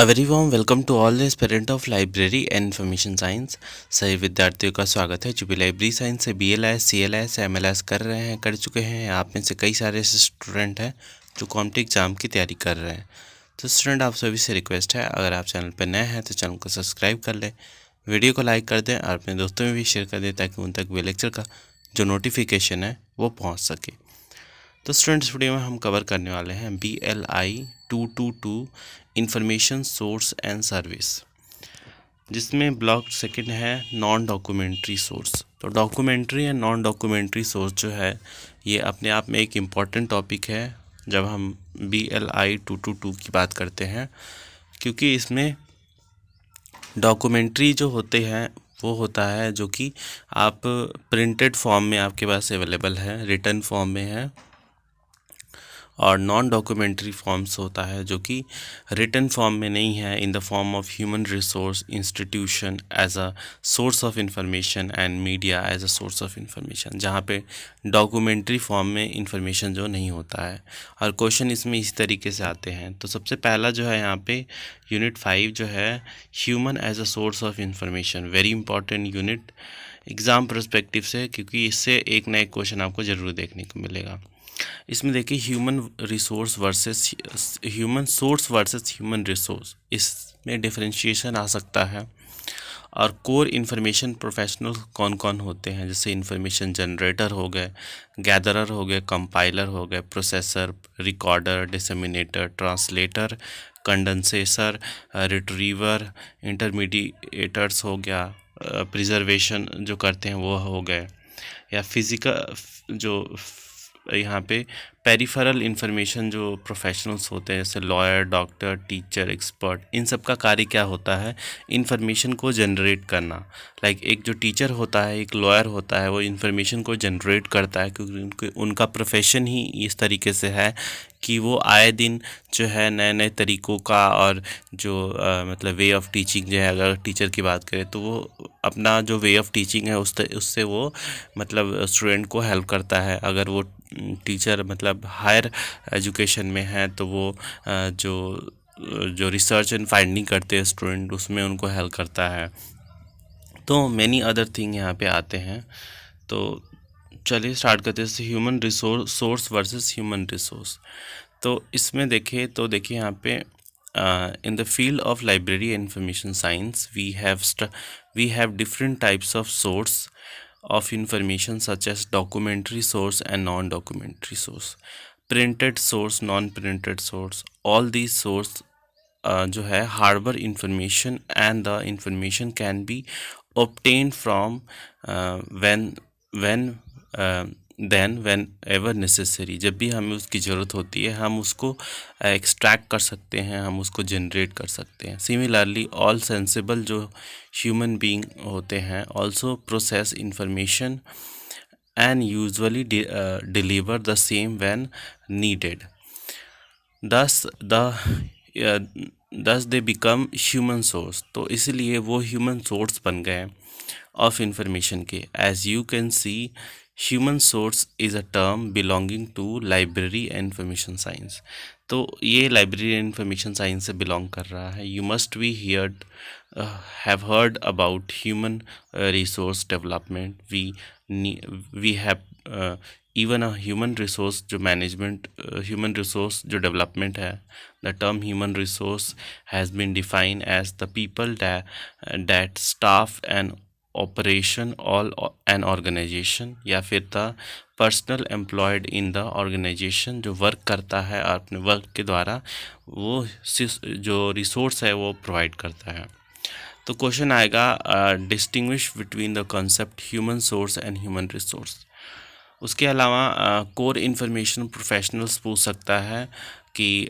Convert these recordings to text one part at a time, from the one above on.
A very warm welcome to all the aspirant of library and information science. सभी विद्यार्थियों का स्वागत है जो भी लाइब्रेरी साइंस से BLS CLS MLS कर चुके हैं। आप में से कई सारे ऐसे स्टूडेंट हैं जो कॉम्पिटिटिव एग्जाम की तैयारी कर रहे हैं। तो स्टूडेंट, आप सभी से रिक्वेस्ट है, अगर आप चैनल पर नए हैं तो चैनल को सब्सक्राइब कर लें, वीडियो को लाइक कर दें और अपने दोस्तों में भी शेयर कर दें ताकि उन तक वे लेक्चर का जो नोटिफिकेशन है वो पहुँच सके। तो स्टूडेंट्स, वीडियो में हम कवर करने वाले हैं BLI 222 information source and service, जिसमें ब्लॉक सेकंड है नॉन डॉक्यूमेंट्री सोर्स। तो documentary and non documentary source जो है ये अपने आप में एक इम्पॉर्टेंट टॉपिक है जब हम BLI 222 की बात करते हैं, क्योंकि इसमें डॉक्यूमेंट्री जो होते हैं वो होता है जो कि आप प्रिंटेड फॉर्म में आपके पास अवेलेबल है, रिटन फॉर्म में है, और नॉन डॉक्यूमेंट्री फॉर्म्स होता है जो कि रिटन फॉर्म में नहीं है, in the form of human resource institution as a source of information and media as a source of information, जहाँ पे डॉक्यूमेंट्री फॉर्म में इंफॉर्मेशन जो नहीं होता है। और क्वेश्चन इसमें इस तरीके से आते हैं। तो सबसे पहला जो है यहाँ पे यूनिट 5 जो है human as a source of information, very important unit exam perspective से, क्योंकि इससे एक ना एक क्वेश्चन आपको ज़रूर देखने को मिलेगा। इसमें देखिए human source versus human resource, इसमें डिफरेंशिएशन आ सकता है। और कोर इन्फॉर्मेशन प्रोफेशनल कौन कौन होते हैं, जैसे इन्फॉर्मेशन जनरेटर हो गए, गैदरर हो गए, कंपाइलर हो गए, प्रोसेसर, रिकॉर्डर, डिसेमिनेटर, ट्रांसलेटर, कंडेंसेसर, रिट्रीवर, इंटरमीडिएटर्स हो गया, प्रिजर्वेशन जो करते हैं वो हो गए, या फिजिकल जो यहाँ पे पेरिफेरल इंफॉर्मेशन जो प्रोफेशनल्स होते हैं, जैसे लॉयर, डॉक्टर, टीचर, एक्सपर्ट, इन सब का कार्य क्या होता है, इंफॉर्मेशन को जनरेट करना। लाइक एक जो टीचर होता है, एक लॉयर होता है, वो इंफॉर्मेशन को जनरेट करता है, क्योंकि उनका प्रोफेशन ही इस तरीके से है कि वो आए दिन जो है नए नए तरीक़ों का, और जो मतलब वे ऑफ टीचिंग जो है, अगर टीचर की बात करें तो वो अपना जो वे ऑफ टीचिंग है उससे वो मतलब स्टूडेंट को हेल्प करता है। अगर वो टीचर मतलब हायर एजुकेशन में है तो वो जो रिसर्च एंड फाइंडिंग करते हैं स्टूडेंट, उसमें उनको हेल्प करता है। तो मैनी अदर थिंग यहाँ पे आते हैं। तो चलिए स्टार्ट करते हैं। Human resource source versus human resource. तो इसमें देखिए यहाँ पे in the field of library and information science we have different types of source of information, such as documentary source and non-documentary source, printed source, non-printed source. All these source जो है harbor information, and the information can be obtained from when then whenever necessary, जब भी हमें उसकी ज़रूरत होती है हम उसको एक्सट्रैक्ट कर सकते हैं, हम उसको जनरेट कर सकते हैं। सिमिलरली ऑल सेंसिबल जो ह्यूमन बीइंग होते हैं also process information and usually deliver the same when needed, दस दे बिकम ह्यूमन सोर्स। तो इसलिए वो ह्यूमन सोर्स बन गए ऑफ इंफॉर्मेशन के। As you can see, human source is a term belonging to library and information science. तो ये library and information science से बिलोंग कर रहा है। You must be heard have heard about human resource development. We have even a human resource जो management, human resource जो development है, the term human resource has been defined as the people that staff and operation all an organisation, या फिर the personal employed in the organisation, जो work करता है और अपने वर्क के द्वारा वो जो रिसोर्स है वो प्रोवाइड करता है। तो क्वेश्चन आएगा distinguish between the concept human source and human resource. उसके अलावा कोर इन्फॉर्मेशन प्रोफेशनल्स पूछ सकता है कि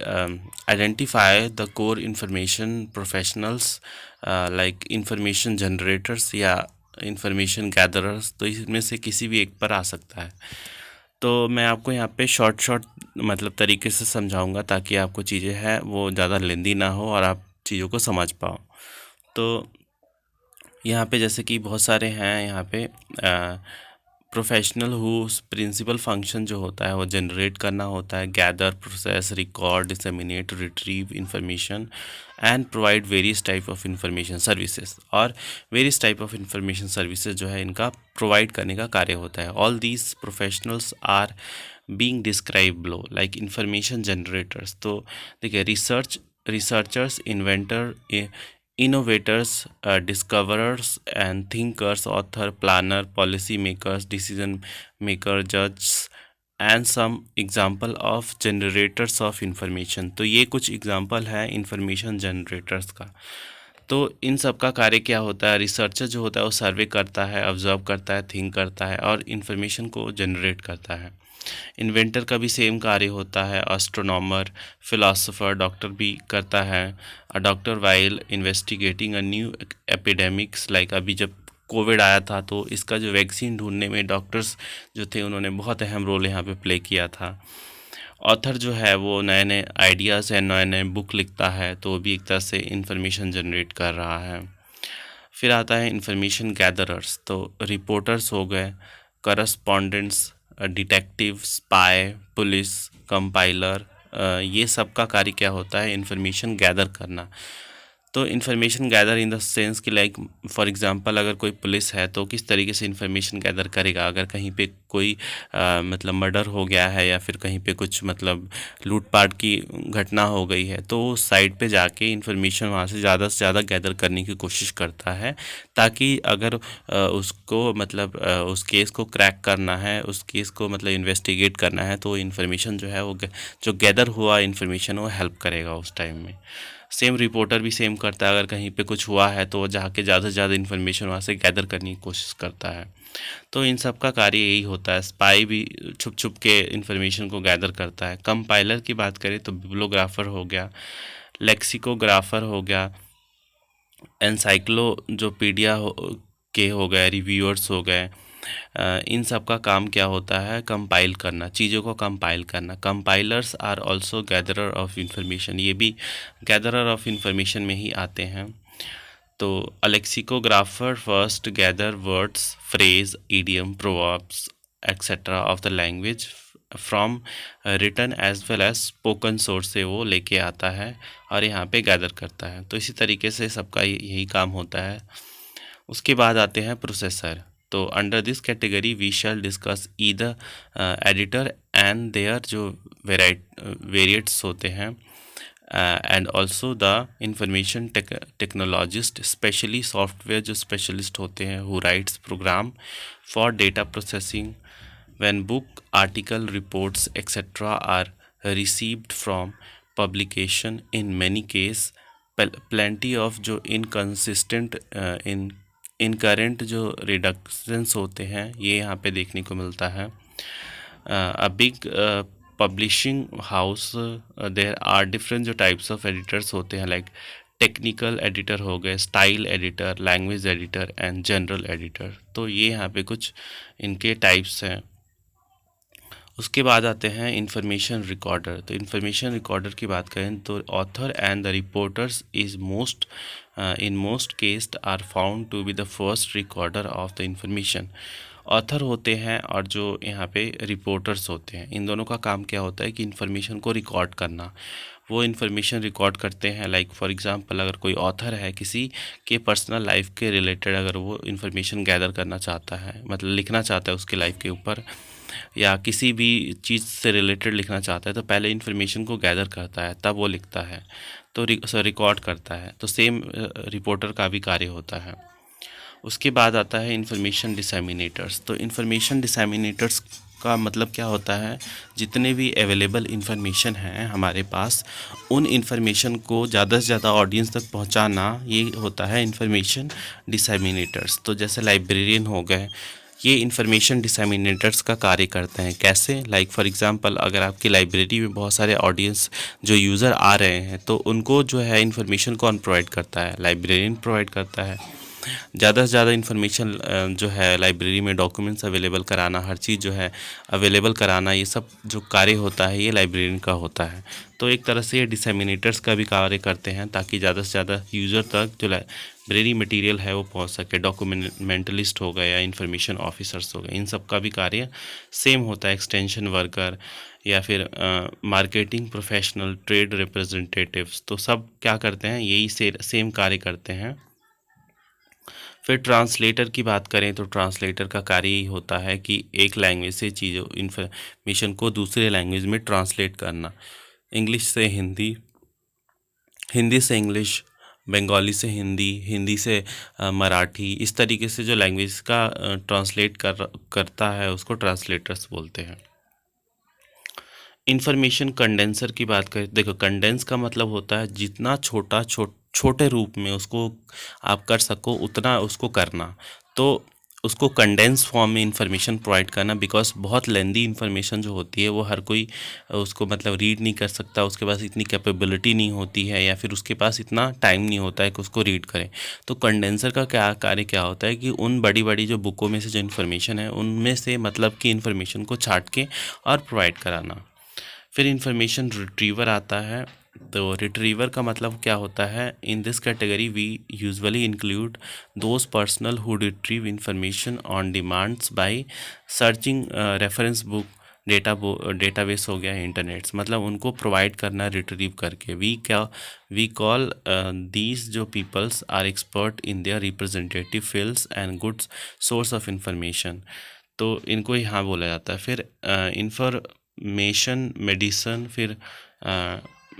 identify the core information professionals like information generators या इंफॉर्मेशन गैदरर्स। तो इसमें से किसी भी एक पर आ सकता है। तो मैं आपको यहाँ पे शॉर्ट मतलब तरीके से समझाऊंगा ताकि आपको चीज़ें हैं वो ज़्यादा लेंदी ना हो और आप चीज़ों को समझ पाओ। तो यहाँ पे जैसे कि बहुत सारे हैं यहाँ पे प्रोफेशनल हुज प्रिंसिपल फंक्शन जो होता है वो जनरेट करना होता है, gather, process, record, disseminate, retrieve information and provide various type of information services. और various type of information services जो है इनका प्रोवाइड करने का कार्य होता है। All these professionals are being describe below like information generators. तो देखिए, researchers, inventor, innovators, discoverers and thinkers, author, planner, policy makers, decision maker, judges and some example of generators of information. तो ये कुछ एग्जाम्पल है information generators का। तो इन सब का कार्य क्या होता है? रिसर्चर जो होता है वो सर्वे करता है, ऑब्जर्व करता है, थिंक करता है और इंफॉर्मेशन को जनरेट करता है। इन्वेंटर का भी सेम कार्य होता है, एस्ट्रोनॉमर, फिलोसोफर, डॉक्टर भी करता है। Doctor while investigating a new epidemics, like अभी जब कोविड आया था तो इसका जो वैक्सीन ढूंढने में डॉक्टर्स जो थे उन्होंने बहुत अहम रोल यहाँ पे प्ले किया था। ऑथर जो है वो नए नए आइडियाज़ या नए नए बुक लिखता है, तो वो भी एक तरह से इंफॉर्मेशन जनरेट कर रहा है। फिर आता है इंफॉर्मेशन गैदरर्स। तो रिपोर्टर्स हो गए, correspondents, detective, spy, police, compiler, ये सब का कार्य क्या होता है? इंफॉर्मेशन गैदर करना। तो information gather in the sense कि लाइक फॉर एग्जांपल अगर कोई पुलिस है तो किस तरीके से इन्फॉर्मेशन गैदर करेगा। अगर कहीं पे कोई मतलब मर्डर हो गया है या फिर कहीं पे कुछ मतलब लूटपाट की घटना हो गई है तो उस साइट पे जाके इन्फॉर्मेशन वहाँ से ज़्यादा गैदर करने की कोशिश करता है, ताकि अगर उसको मतलब उस केस को क्रैक करना है, उस केस को मतलब इन्वेस्टिगेट करना है, तो इन्फॉर्मेशन जो है वो जो गैदर हुआ इन्फॉर्मेशन वो हेल्प करेगा उस टाइम में। सेम रिपोर्टर भी सेम करता है, अगर कहीं पे कुछ हुआ है तो वो जाके ज़्यादा से ज़्यादा इन्फॉर्मेशन वहाँ से गैदर करने की कोशिश करता है। तो इन सब का कार्य यही होता है। स्पाई भी छुप छुप के इन्फॉर्मेशन को गैदर करता है। कंपाइलर की बात करें तो बिब्लोग्राफर हो गया, लेक्सिकोग्राफर हो गया, एनसाइक्लोपीडिया के हो गए, रिव्यूअर्स हो गए। इन सब का काम क्या होता है? कंपाइल करना, चीज़ों को कंपाइल करना। Compilers are also gatherer of information, ये भी गैदरर ऑफ इंफॉर्मेशन में ही आते हैं। तो a lexicographer first gather words, phrase, idiom, proverbs etcetera of the language from written as well as spoken source से वो लेके आता है और यहाँ पे गैदर करता है। तो इसी तरीके से सबका यही काम होता है। उसके बाद आते हैं प्रोसेसर। तो under this category we shall discuss either editor and there जो वेरिएट्स होते हैं and also the information technologist, specially software जो स्पेशलिस्ट होते हैं, who writes program for data processing when book, article, reports etc. are received from publication. In many case plenty of जो inconsistent incoherent जो reductions होते हैं ये यहाँ पे देखने को मिलता है। A big publishing house, there are different जो टाइप्स ऑफ एडिटर्स होते हैं, लाइक टेक्निकल एडिटर हो गए, style editor, language editor and general editor. तो ये यहाँ पे कुछ इनके टाइप्स हैं। उसके बाद आते हैं इंफॉर्मेशन रिकॉर्डर। तो इंफॉर्मेशन रिकॉर्डर की बात करें तो author and the reporters is in most case are found to be the first recorder of the information. Author होते हैं और जो यहाँ पे रिपोर्टर्स होते हैं, इन दोनों का काम क्या होता है कि इन्फॉर्मेशन को रिकॉर्ड करना। वो इन्फॉर्मेशन रिकॉर्ड करते हैं, लाइक फॉर एग्जांपल अगर कोई ऑथर है किसी के पर्सनल लाइफ के रिलेटेड, अगर वो इन्फॉर्मेशन गैदर करना चाहता है, मतलब लिखना चाहता है उसके लाइफ के ऊपर या किसी भी चीज़ से रिलेटेड लिखना चाहता है, तो पहले इन्फॉर्मेशन को गैदर करता है तब वो लिखता है, तो रिकॉर्ड करता है। तो सेम रिपोर्टर का भी कार्य होता है। उसके बाद आता है इंफॉर्मेशन डिसेमिनेटर्स। तो इंफॉर्मेशन डिसेमिनेटर्स का मतलब क्या होता है? जितने भी अवेलेबल इंफॉर्मेशन हैं हमारे पास, उन इंफॉर्मेशन को ज़्यादा से ज़्यादा ऑडियंस तक पहुंचाना, ये होता है इंफॉर्मेशन डिसेमिनेटर्स। तो जैसे लाइब्रेरियन हो गए, ये इंफॉर्मेशन डिसेमिनेटर्स का कार्य करते हैं। कैसे? लाइक फॉर एग्जांपल अगर आपकी लाइब्रेरी में बहुत सारे ऑडियंस जो यूज़र आ रहे हैं, तो उनको जो है इंफॉर्मेशन कौन प्रोवाइड करता है? लाइब्रेरियन प्रोवाइड करता है। ज़्यादा से ज़्यादा इन्फॉर्मेशन जो है लाइब्रेरी में डॉक्यूमेंट्स अवेलेबल कराना, हर चीज़ जो है अवेलेबल कराना, ये सब जो कार्य होता है ये लाइब्रेरियन का होता है। तो एक तरह से ये डिसेमिनेटर्स का भी कार्य करते हैं ताकि ज़्यादा से ज़्यादा यूज़र तक जो लाइब्रेरी मटेरियल है वो पहुंच सके। डॉक्यूमेंटलिस्ट हो गए या इंफॉर्मेशन ऑफिसर्स हो गए, इन सब का भी कार्य सेम होता है। एक्सटेंशन वर्कर या फिर मार्केटिंग प्रोफेशनल, ट्रेड रिप्रेजेंटेटिव्स, तो सब क्या करते हैं, यही सेम कार्य करते हैं। फिर ट्रांसलेटर की बात करें तो ट्रांसलेटर का कार्य ही होता है कि एक लैंग्वेज से चीज़ों इन्फॉर्मेशन को दूसरे लैंग्वेज में ट्रांसलेट करना। इंग्लिश से हिंदी, हिंदी से इंग्लिश, बंगाली से हिंदी, हिंदी से मराठी, इस तरीके से जो लैंग्वेज का ट्रांसलेट करता है उसको ट्रांसलेटर्स बोलते हैं। इंफॉर्मेशन कंडेंसर की बात करें, देखो कंडेंस का मतलब होता है जितना छोटे रूप में उसको आप कर सको उतना उसको करना। तो उसको कंडेंस फॉर्म में इंफॉर्मेशन प्रोवाइड करना, बिकॉज बहुत लेंदी इंफॉर्मेशन जो होती है वो हर कोई उसको मतलब रीड नहीं कर सकता, उसके पास इतनी कैपेबिलिटी नहीं होती है या फिर उसके पास इतना टाइम नहीं होता है कि उसको रीड करें। तो कंडेंसर का क्या कार्य क्या होता है कि उन बड़ी बड़ी जो बुकों में से जो इन्फॉर्मेशन है उनमें से मतलब की इन्फॉर्मेशन को छाट के और प्रोवाइड कराना। फिर इंफॉर्मेशन रिट्रीवर आता है। तो रिट्रीवर का मतलब क्या होता है, in this category we usually include those personal who retrieve information on demands by searching reference book, database हो गया, इंटरनेट्स, मतलब उनको प्रोवाइड करना रिट्रीव करके। वी कॉल दीज जो peoples are expert in their representative fields and good source of information, तो इनको यहाँ बोला जाता है। फिर इंफॉर्मेशन मेडिसन, फिर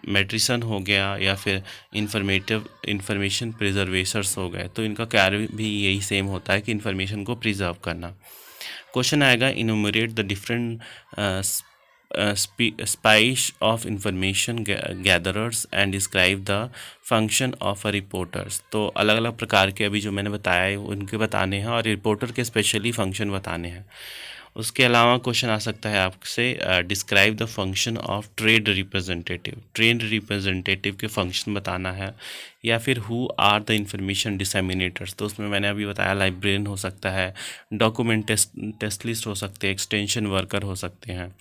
मेट्रिसन हो गया या फिर इंफॉर्मेशन प्रिजर्वेशर्स हो गए, तो इनका कार्य भी यही सेम होता है कि इंफॉर्मेशन को प्रिजर्व करना। क्वेश्चन आएगा, इनुमरेट the different spice of information gatherers and describe the function of a reporters. तो अलग अलग प्रकार के अभी जो मैंने बताया है उनके बताने हैं और रिपोर्टर के स्पेशली फंक्शन बताने हैं। उसके अलावा क्वेश्चन आ सकता है आपसे, describe the function of trade representative. Trade representative के फंक्शन बताना है। या फिर हु आर द इंफॉर्मेशन डिसेमिनेटर्स, तो उसमें मैंने अभी बताया लाइब्रेरियन हो सकता है, डॉक्यूमेंट टेस्टलिस्ट हो सकते हैं, एक्सटेंशन वर्कर हो सकते हैं।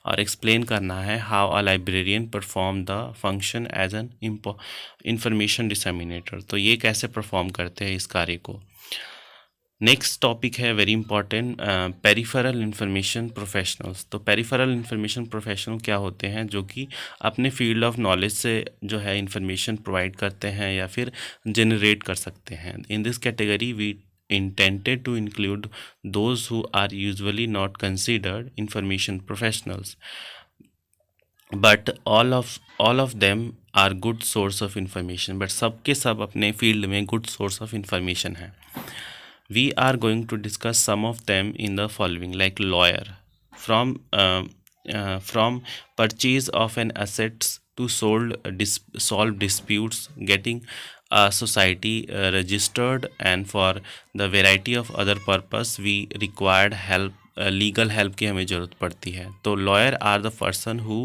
और एक्सप्लेन करना है how a librarian perform the function as an information disseminator, तो ये कैसे परफॉर्म करते हैं इस कार्य को। नेक्स्ट टॉपिक है very important, peripheral information professionals. तो पेरिफेरल इंफॉर्मेशन प्रोफेशनल क्या होते हैं, जो कि अपने फील्ड ऑफ नॉलेज से जो है इंफॉर्मेशन प्रोवाइड करते हैं या फिर जनरेट कर सकते हैं। In this category we intended to include those who are usually not considered information professionals, but all of them are good source of information, but सबके सब अपने फील्ड में गुड सोर्स ऑफ इंफॉर्मेशन है। We are going to discuss some of them in the following, like lawyer, from purchase of an assets to solve disputes, getting a society registered, and for the variety of other purpose we required help, legal help की हमें ज़रूरत पड़ती है। तो lawyer are the person who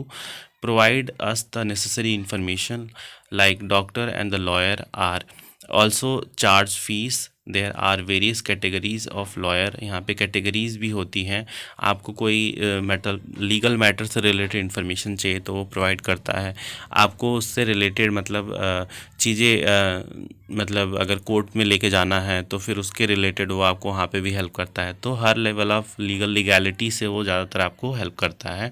provide us the necessary information, like doctor and the lawyer are also charge fees। There are various categories of lawyer, यहाँ पे categories भी होती हैं। आपको कोई मैटर, लीगल मैटर से रिलेटेड इन्फॉर्मेशन चाहिए तो वो प्रोवाइड करता है। आपको उससे रिलेटेड मतलब चीज़ें मतलब अगर कोर्ट में लेके जाना है तो फिर उसके रिलेटेड वो आपको वहाँ पे भी हेल्प करता है। तो हर लेवल ऑफ लीगैलिटी से वो ज़्यादातर आपको हेल्प करता है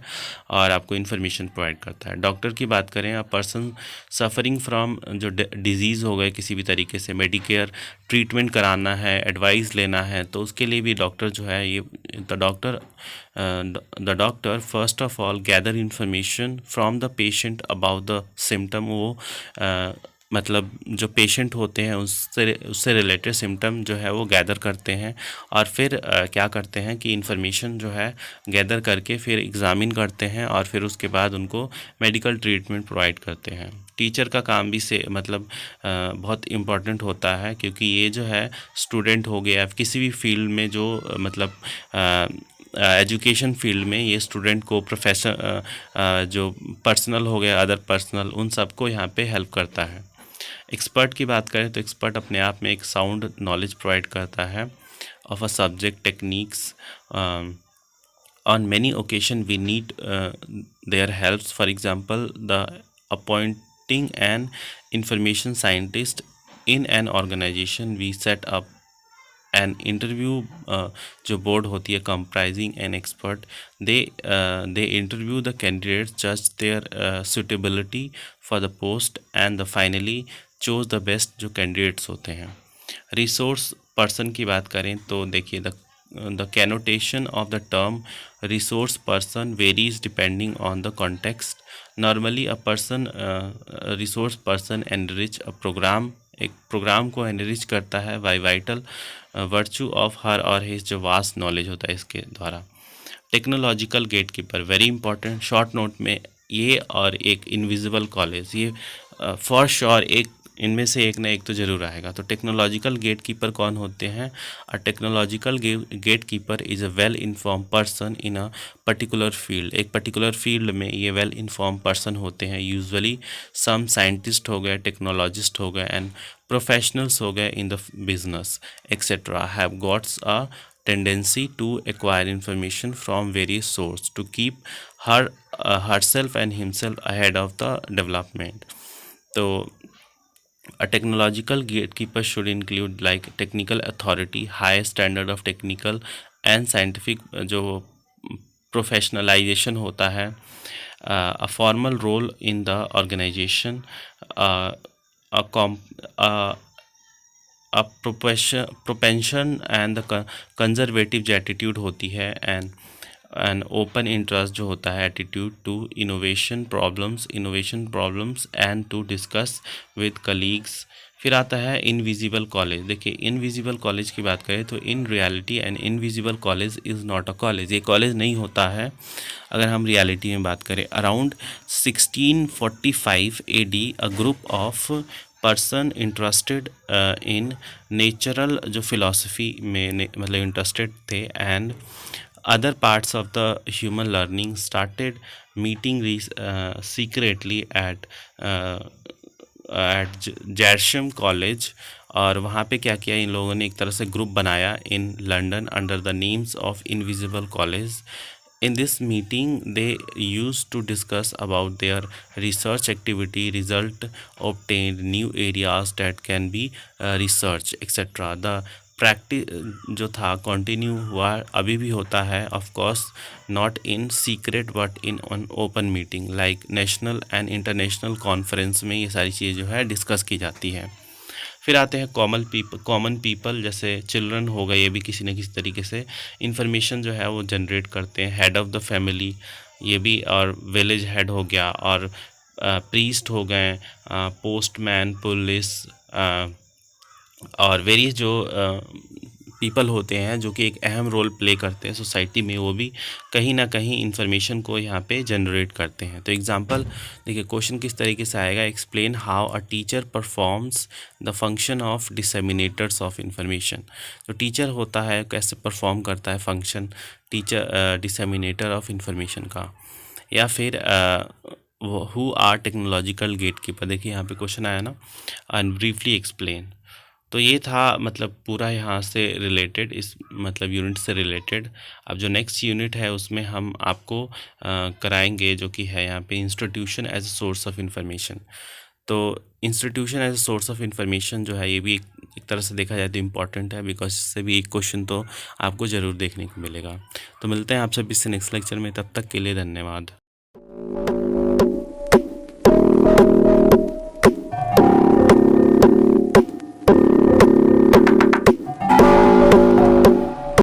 और आपको इन्फॉर्मेशन प्रोवाइड करता है। डॉक्टर की बात करें, अ पर्सन सफ़रिंग फ्रॉम जो डिजीज़ हो गए किसी भी तरीके से, मेडिकेयर ट्रीटमेंट कराना है, एडवाइस लेना है, तो उसके लिए भी डॉक्टर जो है ये the doctor first of all gather information from the patient about the symptom. वो मतलब जो पेशेंट होते हैं उससे रिलेटेड सिम्टम जो है वो गैदर करते हैं और फिर क्या करते हैं कि इन्फॉर्मेशन जो है गैदर करके फिर एग्ज़ामिन करते हैं और फिर उसके बाद उनको मेडिकल ट्रीटमेंट प्रोवाइड करते हैं। टीचर का काम भी से मतलब बहुत इम्पॉर्टेंट होता है, क्योंकि ये जो है स्टूडेंट हो गया किसी भी फील्ड में जो मतलब एजुकेशन फील्ड में ये स्टूडेंट को प्रोफेसर जो पर्सनल हो गया, अदर पर्सनल, उन सबको यहाँ पे हेल्प करता है। एक्सपर्ट की बात करें तो एक्सपर्ट अपने आप में एक साउंड नॉलेज प्रोवाइड करता है of a subject techniques. On many occasions we need their helps. For example, the appointing an information scientist in an organization, we set up an interview जो बोर्ड होती है comprising an expert. They interview the candidates, judge their suitability for the post, and the finally choose the best जो candidates होते हैं. Resource person की बात करें तो देखिए the connotation of the term resource person varies depending on the context. Normally a person resource person enrich a program, एक program को एनरिच करता है by vital virtue of her और हिज जो वास्ट नॉलेज होता है इसके द्वारा. Technological gatekeeper very important. Short note में ये और एक इनविजिबल कॉलेज, ये फॉर श्योर एक इनमें से एक ना एक तो ज़रूर आएगा. तो टेक्नोलॉजिकल गेट कीपर कौन होते हैं? A technological gatekeeper is a well inform person in a particular field. एक पर्टिकुलर फील्ड में ये वेल इन्फॉर्म पर्सन होते हैं. यूजुअली सम साइंटिस्ट हो गए, टेक्नोलॉजिस्ट हो गए, एंड प्रोफेशनल्स हो गए in the business etcetera have gots a tendency to acquire information from various sources to keep herself and himself ahead of the development. तो a technological gatekeeper should include like technical authority, high standard of technical and scientific जो professionalisation होता है, a formal role in the organization, a propension and the conservative जो attitude होती है, and open interest जो होता है, attitude to innovation problems and to discuss with colleagues. फिर आता है इनविजिबल कॉलेज. देखिए इनविजिबल कॉलेज की बात करें तो in reality an invisible college is not a college. ये कॉलेज नहीं होता है अगर हम रियलिटी में बात करें. Around 1645 AD a group of person interested in natural जो फिलॉसफी में मतलब इंटरेस्टेड थे and other parts of the human learning started meeting secretly at Gresham college. और वहाँ पे क्या किया इन लोगों ने, एक तरह से ग्रुप बनाया in London under the names of invisible college. In this meeting, they used to discuss about their research activity, result obtained, new areas that can be researched, etc. The practice जो था continue हुआ, अभी भी होता है. Of course not in secret but in on open meeting like national and international conference में ये सारी चीज़ें जो है डिस्कस की जाती हैं. फिर आते हैं कॉमन पीपल, जैसे चिल्ड्रन हो गए, ये भी किसी न किसी तरीके से इंफॉर्मेशन जो है वो जनरेट करते हैं. हेड ऑफ़ द फैमिली ये भी, और विलेज हेड हो गया, और प्रीस्ट हो गए, पोस्टमैन, पुलिस, और वेरियस जो पीपल होते हैं जो कि एक अहम रोल प्ले करते हैं सोसाइटी में, वो भी कहीं ना कहीं इन्फॉर्मेशन को यहाँ पे जनरेट करते हैं. तो एग्जांपल देखिए क्वेश्चन किस तरीके से आएगा. Explain how a teacher performs the function of disseminators of information. जो टीचर होता है कैसे परफॉर्म करता है function teacher disseminator of information का. या फिर who are technological gatekeeper. देखिए यहाँ पे क्वेश्चन आया ना, एंड ब्रीफली एक्सप्लेन. तो ये था मतलब पूरा यहाँ से रिलेटेड, इस मतलब यूनिट से रिलेटेड. अब जो नेक्स्ट यूनिट है उसमें हम आपको कराएंगे जो कि है यहाँ पे institution as a source of information. तो institution as a source of information जो है ये भी एक तरह से देखा जाए तो इम्पॉर्टेंट है, बिकॉज इससे भी एक क्वेश्चन तो आपको ज़रूर देखने को मिलेगा. तो मिलते हैं आप सभी से नेक्स्ट लेक्चर में. तब तक के लिए धन्यवाद.